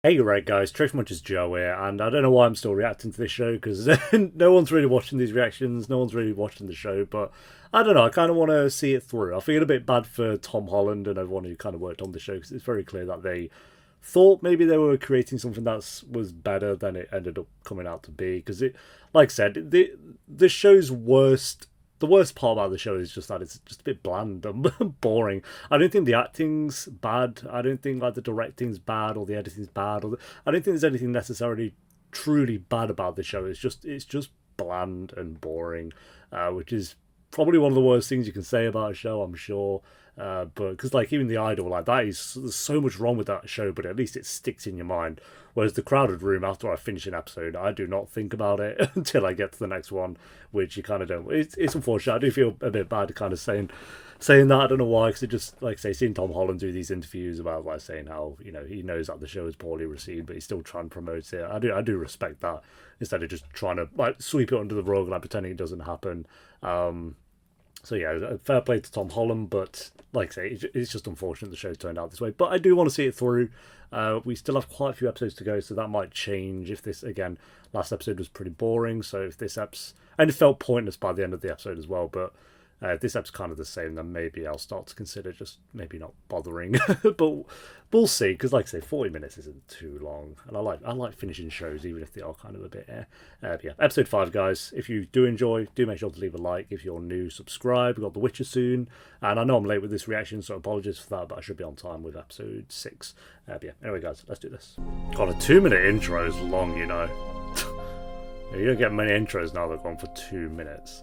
Hey, right, guys, TrophyMuncher's Joe here, and I don't know why I'm still reacting to this show because no one's really watching these reactions, no one's really watching the show, but I don't know, I kind of want to see it through. I feel a bit bad for Tom Holland and everyone who kind of worked on the show because it's very clear that they thought maybe they were creating something that was better than it ended up coming out to be. Because it, like I said, the show's worst. The worst part about the show is just that it's just a bit bland and boring. I don't think the acting's bad. I don't think like the directing's bad or the editing's bad. I don't think there's anything necessarily truly bad about the show. It's just bland and boring, which is probably one of the worst things you can say about a show, I'm sure. But because like even the Idol, like that is there's so much wrong with that show, but at least it sticks in your mind. Whereas the Crowded Room, after I finish an episode, I do not think about it until I get to the next one, which you kind of don't. It's unfortunate. I do feel a bit bad, kind of saying that. I don't know why, because it just like say seeing Tom Holland do these interviews about like saying how he knows that the show is poorly received, but he's still trying to promote it. I do respect that instead of just trying to like sweep it under the rug, like pretending it doesn't happen. So yeah, fair play to Tom Holland, but like I say, it's just unfortunate the show's turned out this way. But I do want to see it through. We still have quite a few episodes to go, so that might change. If this again, last episode was pretty boring, so if this episode and it felt pointless by the end of the episode as well, but if this episode's kind of the same, then maybe I'll start to consider just maybe not bothering. But we'll see, because like I say, 40 minutes isn't too long, and I like finishing shows even if they are kind of a bit yeah, episode 5, guys. If you do enjoy, do make sure to leave a like. If you're new, subscribe. We've got The Witcher soon, and I know I'm late with this reaction, so apologies for that, but I should be on time with episode 6. Yeah, anyway, guys, let's do this. God, a 2-minute intro is long, you know. You don't get many intros now that have gone for 2 minutes.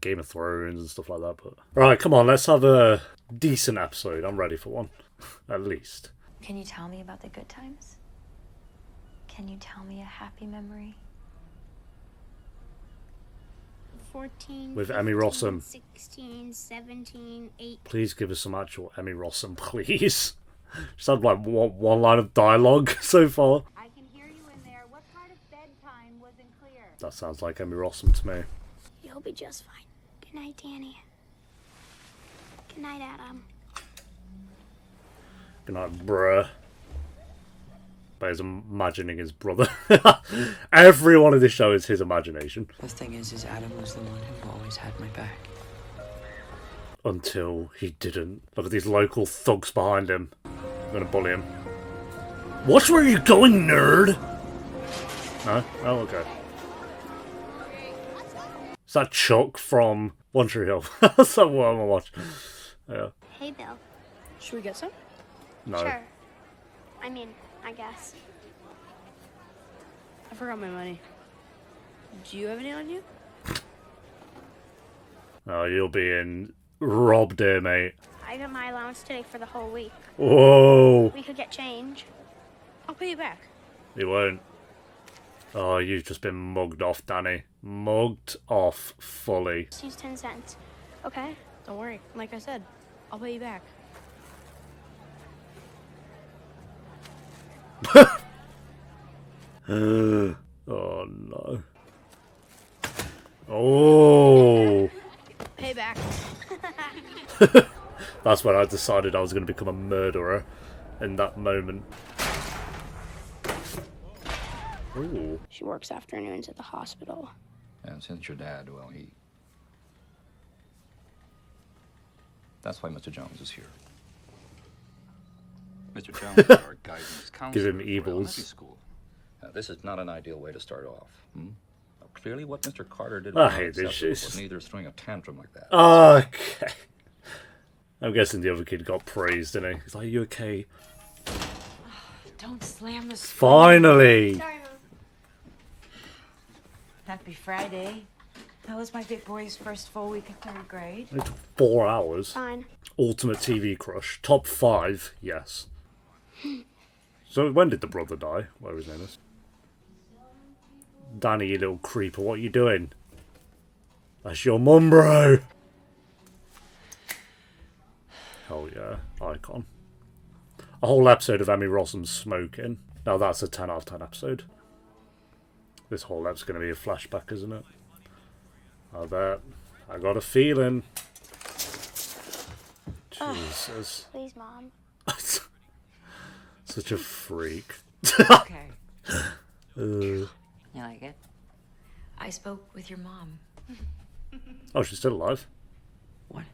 Game of Thrones and stuff like that, but right, come on, let's have a decent episode. I'm ready for one, at least. Can you tell me about the good times? Can you tell me a happy memory? 14, with 15, Emmy Rossum. 16, 17, 8. Please give us some actual Emmy Rossum, please. Just had like one line of dialogue so far. I can hear you in there. What part of bedtime wasn't clear? That sounds like Emmy Rossum to me. You'll be just fine. Good night, Danny. Good night, Adam. Good night, bruh. But he's imagining his brother. Everyone in this show is his imagination. The thing is Adam was the one who always had my back. Until he didn't. Look at these local thugs behind him. I'm gonna bully him. Watch where you're going, nerd! No? Oh, okay. Is that Chuck from One Tree Hill? That's not what I'm gonna watch. Yeah. Hey, Bill. Should we get some? No. Sure. I mean, I guess. I forgot my money. Do you have any on you? Oh, you're being robbed here, mate. I got my allowance today for the whole week. Whoa! We could get change. I'll pay you back. You won't. Oh, you've just been mugged off, Danny. Mugged off fully. Just use 10 cents. Okay? Don't worry. Like I said, I'll pay you back. Oh no. Oh. Payback. That's when I decided I was going to become a murderer in that moment. Ooh. She works afternoons at the hospital. And since your dad, well, that's why Mr. Jones is here. Mr. Jones is our guidance counselor. Give him for evils. elementary school. Now, this is not an ideal way to start off. Now, clearly, what Mr. Carter did I was hate this unacceptable, shit. was neither throwing a tantrum like that. Okay. I'm guessing the other kid got praised, didn't he? He's like, you okay? Don't slam the spoon. Finally! Sorry, Mom. Happy Friday. That was my big boy's first full week of 3rd grade. It took 4 hours. Fine. Ultimate TV crush. Top 5, yes. So when did the brother die? Whatever his name is. Danny, you little creeper, what are you doing? That's your mum, bro! Hell yeah, icon. A whole episode of Emmy Rossum smoking. Now that's a 10 out of 10 episode. This whole episode's going to be a flashback, isn't it? I bet. I got a feeling. Jesus. Please, Mom. Such a freak. Okay. Uh, You like it? I spoke with your mom. oh, she's still alive. What?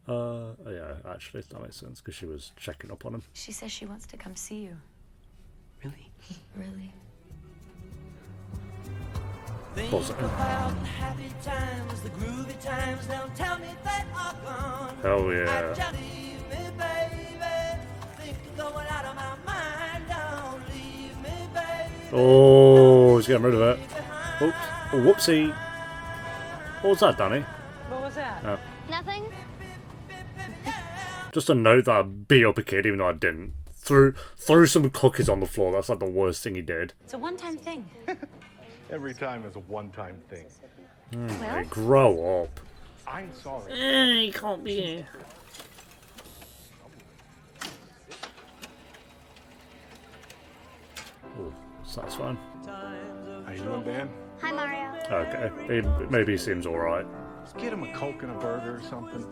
Yeah, actually, that makes sense because she was checking up on him. She says she wants to come see you. Really? Really? Pause it. Hell yeah. Oh, he's getting rid of it. Oops. Oh, whoopsie. What was that, Danny? What was that? Oh. Nothing? Just a note that I beat up a kid even though I didn't. Threw some cookies on the floor. That's like the worst thing he did. It's a one-time thing. Every time is a one-time thing. Hey, grow up. I'm sorry. He can't be here. Oh, satisfying. How you doing, Dan? Hi, Mario. Okay, maybe he seems alright. Let's get him a Coke and a burger or something.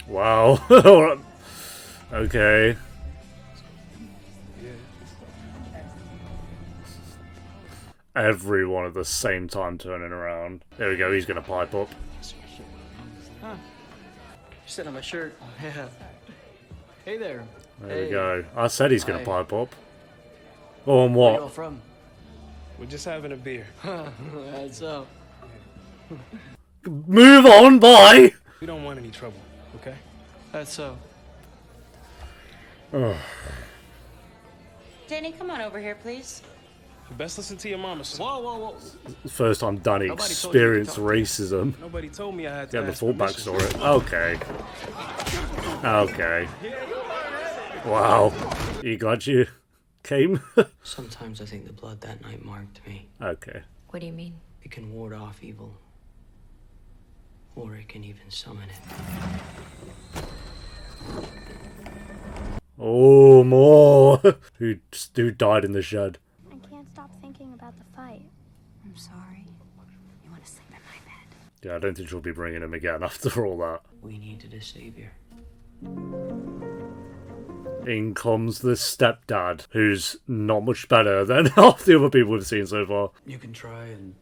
Wow. Okay. Everyone at the same time turning around. There we go, he's gonna pipe up. Huh. You said on my shirt. Yeah. Hey there. There we go. I said he's gonna Hi. pipe up. Oh, and Where you all what? from? We're just having a beer. That's so. Move on, bye! We don't want any trouble, okay? That's so. Danny, come on over here, please. You best listen to your mama, son. Whoa, whoa, whoa. First time Danny Nobody told you to experienced talk. racism. Nobody told me I had to Get the ask full permission. backstory. Okay. Okay. Wow. Are you glad you came? Sometimes I think the blood that night marked me. Okay. What do you mean? It can ward off evil. Or it can even summon it. Oh, more. Who died in the shed? I can't stop thinking about the fight. I'm sorry. You want to sleep in my bed? Yeah, I don't think she'll be bringing him again after all that. We needed a savior. In comes the stepdad, who's not much better than half the other people we've seen so far. You can try and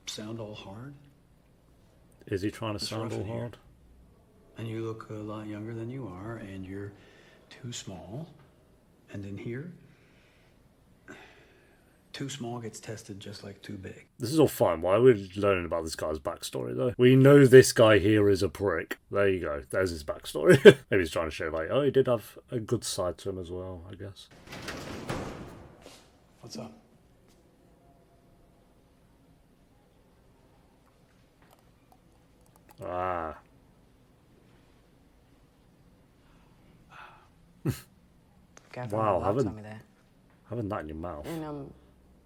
sound all hard, Is he trying to It's sound rough all in here. hard? and you look a lot younger than you are, and you're too small. And in here, too small gets tested just like too big. This is all fine. Why are we learning about this guy's backstory, though? We know this guy here is a prick. There you go. There's his backstory. Maybe he's trying to show, like, oh, he did have a good side to him as well, I guess. What's up? Ah. Wow, having that in your mouth. And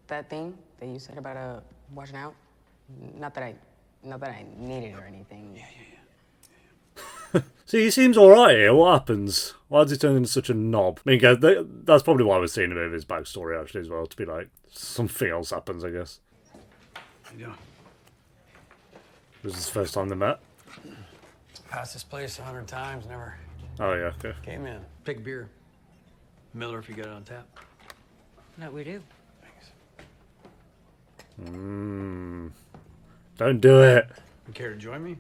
that thing that you said about watching out, not that I need it or anything. See, he seems alright here. What happens? Why does he turn into such a knob? I mean, guys, that's probably why we're seeing a bit of his backstory, actually, as well. To be like, something else happens, I guess. How you doing? This is his first time they met. Passed this place 100 times, never Oh, yeah, okay. came in. Pick beer. Miller if you got it on tap. No, we do. Thanks. Don't do it. You care to join me?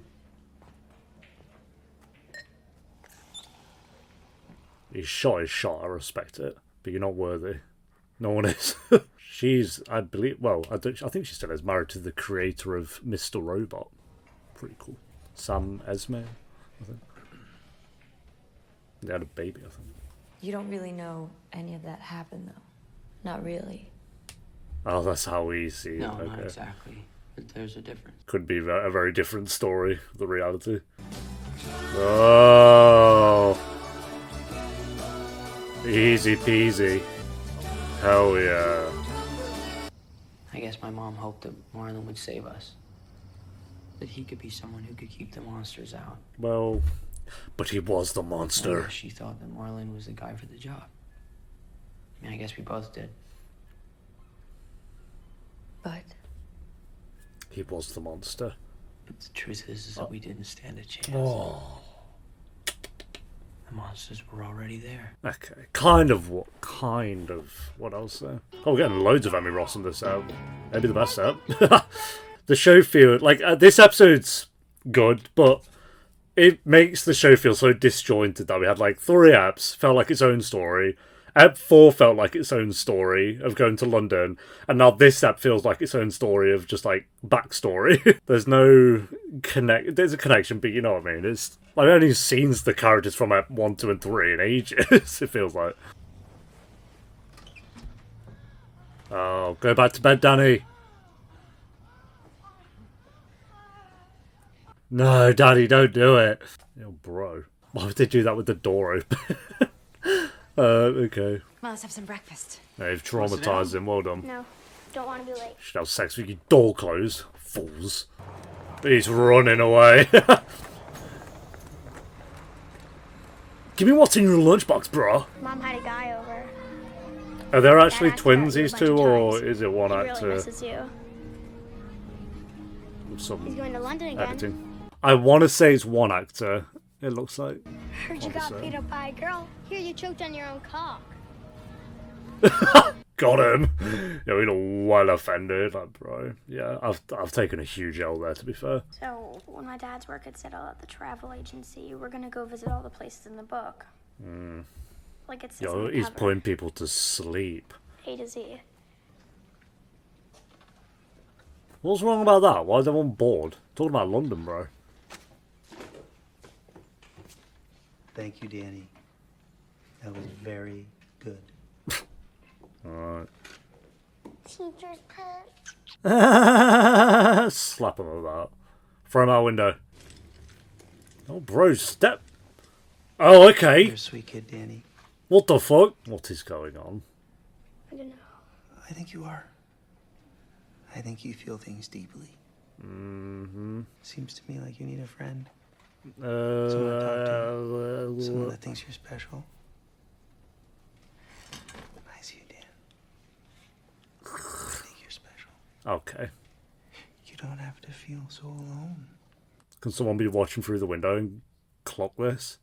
He's shot his shot, I respect it. But you're not worthy. No one is. She's, I believe, well, I think she still is married to the creator of Mr. Robot. Pretty cool. Sam Esmail, I think. They had a baby, I think. You don't really know any of that happened, though. Not really. Oh, that's how we see it. No, not Okay. exactly. But there's a difference. Could be a very different story, the reality. Oh. Easy peasy. Hell yeah. I guess my mom hoped that Marlon would save us. That he could be someone who could keep the monsters out. Well, but he was the I monster. guess she thought that Marlon was the guy for the job. I mean, I guess we both did. But He was the monster. But the truth is that we didn't stand a chance. Oh. The monsters were already there. Okay, kind of what else there? Oh, we're getting loads of Emmy Rossum this out. Maybe the best out. The show feel like this episode's good, but it makes the show feel so disjointed that we had like 3 eps felt like its own story. Ep 4 felt like its own story of going to London, and now this ep feels like its own story of just like backstory. There's no there's a connection, but you know what I mean. It's I've only seen the characters from ep 1, 2, and 3 in ages. It feels like. Oh, go back to bed, Danny. No, Daddy, don't do it. Oh, bro. Why would they do that with the door open? Okay. Well, let's have some breakfast. They've traumatized him. Well done. No, don't want to be late. Should have sex with your door closed. Fools. He's running away. Give me what's in your lunchbox, bro. Mom had a guy over. Are there actually Dad twins, asked these her a two, bunch of or times. is it one He actor? really misses you. Some He's going to London again. editing. I want to say it's one actor. It looks like. Heard you got Opposite. beat up by a girl. Here, you choked on your own cock. Got him. Yeah, we look well offended, like, bro. Yeah, I've taken a huge L there, to be fair. So, when my dad's work had settled at the travel agency, we're gonna go visit all the places in the book. Like it says on Yo, the he's cover. putting people to sleep. A to Z. What's wrong about that? Why is everyone bored? Talking about London, bro. Thank you, Danny. That was very good. Alright. Teacher's pet. Slap him with that. Throw him out window. Oh, bro, step. Oh, okay. You're a sweet kid, Danny. What the fuck? What is going on? I don't know. I think you are. I think you feel things deeply. Seems to me like you need a friend. Someone to talk to. Someone that thinks you're special. I see you, Dan. I think you're special. Okay. You don't have to feel so alone. Can someone be watching through the window and clock this?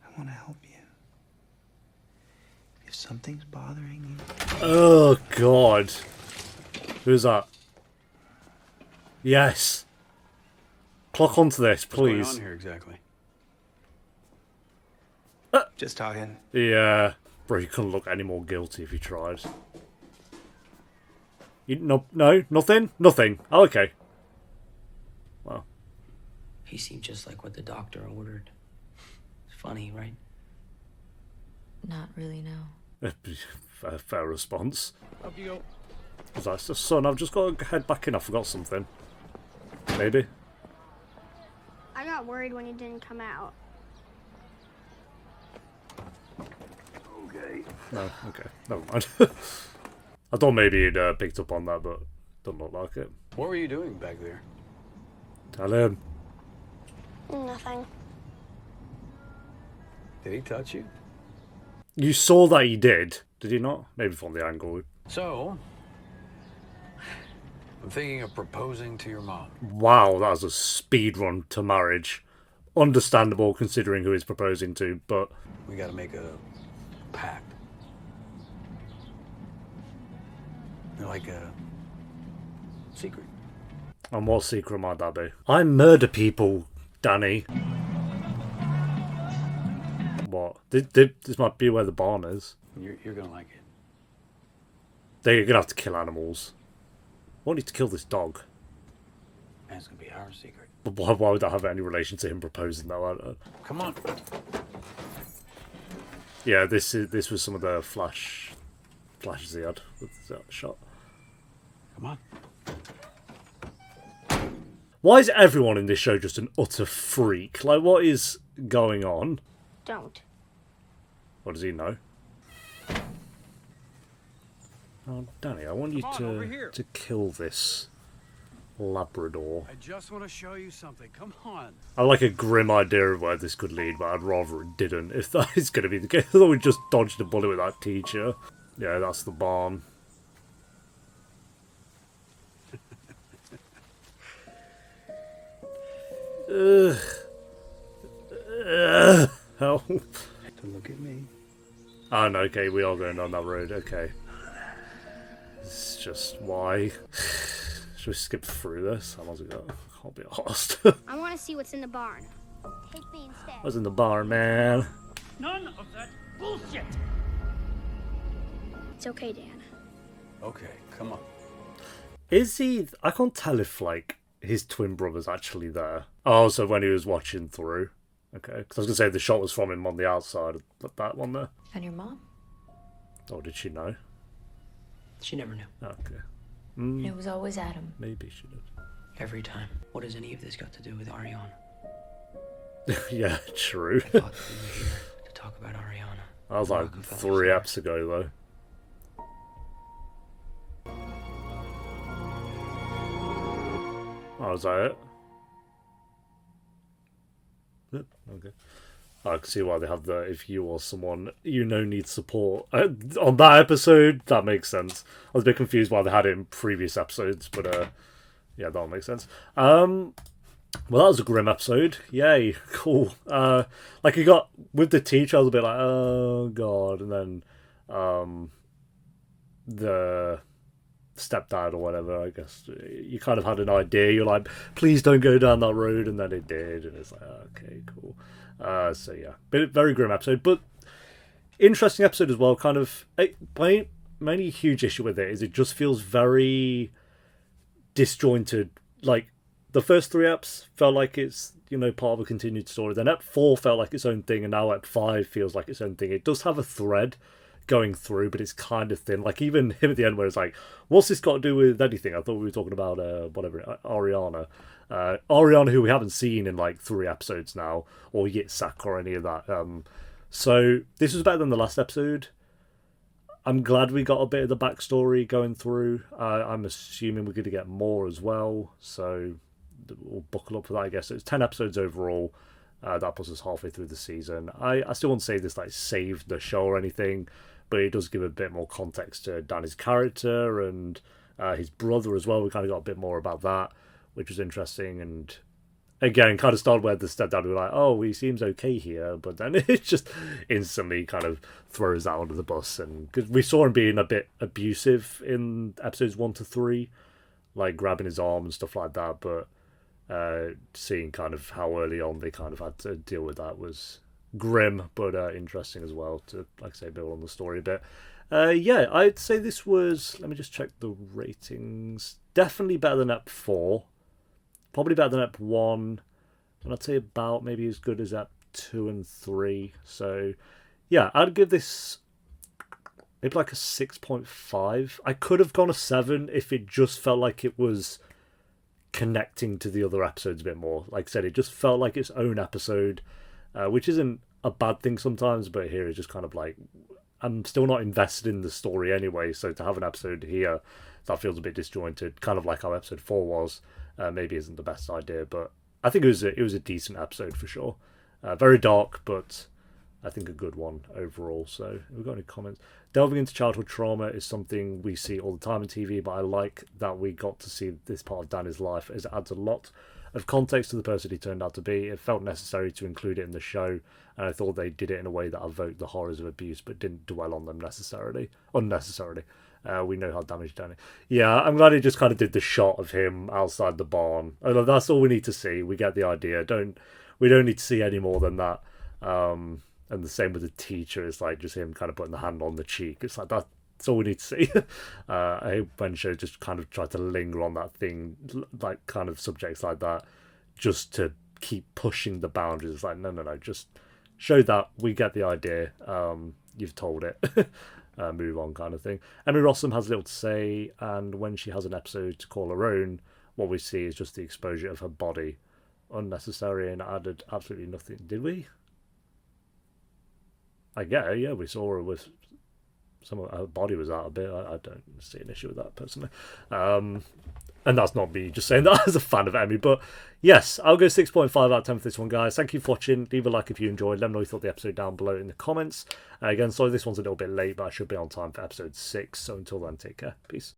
I want to help you. If something's bothering you, Oh, God. Who's that? Yes. Clock onto this, What's going please. on here exactly? just talking. Yeah. Bro, you couldn't look any more guilty if you tried. No, nothing? Nothing. Oh, okay. Well. He seemed just like what the doctor ordered. It's funny, right? Not really, no. Fair response. Up you go. Was that just, son, I've just got to head back in. I forgot something. Maybe. I got worried when you didn't come out. Okay. No, okay. Never mind. I thought maybe he'd picked up on that, but doesn't look like it. What were you doing back there? Tell him. Nothing. Did he touch you? You saw that he did, did he not? Maybe from the angle. So, I'm thinking of proposing to your mom. Wow, that was a speed run to marriage. Understandable considering who he's proposing to, but... We gotta make a pact. Like a secret. And what secret might that be? I murder people, Danny. What? This might be where the barn is. You're gonna like it. They're gonna have to kill animals. I need to kill this dog. And it's gonna be our secret. But why would that have any relation to him proposing though? I don't know. Come on. Yeah, this was some of the flashes he had with that shot. Come on. Why is everyone in this show just an utter freak? Like, what is going on? Don't. What does he know? Oh, Danny, I want you to kill this Labrador. I just want to show you something. Come on. I like a grim idea of where this could lead, but I'd rather it didn't. If that is going to be the case, I thought we just dodged a bullet with that teacher. Yeah, that's the barn. hell? To look at me. Oh no, okay, we are going down that road, okay. It's just, why? Should we skip through this? How long's it got? I can't be arsed. I want to see what's in the barn. Take me instead. What's in the barn, man? None of that bullshit. It's okay, Dan. Okay, come on. Is he... I can't tell if, like, his twin brother's actually there. Oh, so when he was watching through. Okay, because I was going to say the shot was from him on the outside, but that one there. And your mom? Oh, did she know? She never knew. Okay. And it was always Adam. Maybe she did. Every time. What has any of this got to do with Ariana? Yeah, true. I thought we were here to talk about Ariana. That was like 3 eps ago, though. Oh, is that it? Yep, okay. I can see why they have the if you or someone you know needs support. On that episode, that makes sense. I was a bit confused why they had it in previous episodes, but yeah, that makes sense. Well, that was a grim episode. Yay, cool. Like you got with the teacher, I was a bit like, oh god, and then the stepdad or whatever, I guess you kind of had an idea. You're like, please don't go down that road, and then it did, and it's like, okay, cool. So yeah, very grim episode, but interesting episode as well. Kind of my only huge issue with it is it just feels very disjointed. Like the first 3 eps felt like it's, you know, part of a continued story. Then ep 4 felt like its own thing, and now ep 5 feels like its own thing. It does have a thread going through, but it's kind of thin. Like even him at the end where it's like, what's this got to do with anything? I thought we were talking about Ariana. Ariana, who we haven't seen in like 3 episodes now, or Yitzhak or any of that. So this was better than the last episode. I'm glad we got a bit of the backstory going through. I'm assuming we're going to get more as well, so we'll buckle up for that, I guess. It's 10 episodes overall. That puts us halfway through the season. I still won't say this like saved the show or anything, but it does give a bit more context to Danny's character and his brother as well. We kind of got a bit more about that, which was interesting. And again, kind of started where the stepdad was like, oh, he seems okay here, but then it just instantly kind of throws that under the bus. And because we saw him being a bit abusive in episodes 1 to 3, like grabbing his arm and stuff like that, but seeing kind of how early on they kind of had to deal with that was grim, but interesting as well to, like I say, build on the story a bit. Yeah, I'd say this was, let me just check the ratings, definitely better than ep 4, probably better than ep 1, and I'd say about maybe as good as ep 2 and 3. So yeah, I'd give this maybe like a 6.5. I could have gone a 7 if it just felt like it was connecting to the other episodes a bit more. Like I said, it just felt like its own episode, which isn't a bad thing sometimes, but here it's just kind of like, I'm still not invested in the story anyway, so to have an episode here that feels a bit disjointed, kind of like how episode 4 was, maybe isn't the best idea, but I think it was a decent episode for sure. Very dark, but I think a good one overall. So have we got any comments? Delving into childhood trauma is something we see all the time on TV, but I like that we got to see this part of Danny's life, as it adds a lot of context to the person he turned out to be. It felt necessary to include it in the show, and I thought they did it in a way that evoked the horrors of abuse, but didn't dwell on them unnecessarily. We know how damaged Danny. Yeah, I'm glad he just kind of did the shot of him outside the barn. That's all we need to see. We get the idea. We don't need to see any more than that. And the same with the teacher. It's like just him kind of putting the hand on the cheek. It's like that's all we need to see. I hope when show just kind of try to linger on that thing, like kind of subjects like that, just to keep pushing the boundaries. It's like no, just show that we get the idea. You've told it. Move on, kind of thing. Emmy Rossum has little to say, and when she has an episode to call her own, what we see is just the exposure of her body, unnecessary and added absolutely nothing. Did we? I get it, yeah, we saw her with some of her body was out a bit. I don't see an issue with that personally. And that's not me just saying that as a fan of Emmy, but yes, I'll go 6.5 out of 10 for this one, guys. Thank you for watching. Leave a like if you enjoyed. Let me know what you thought of the episode down below in the comments. Again, sorry this one's a little bit late, but I should be on time for episode 6. So until then, take care. Peace.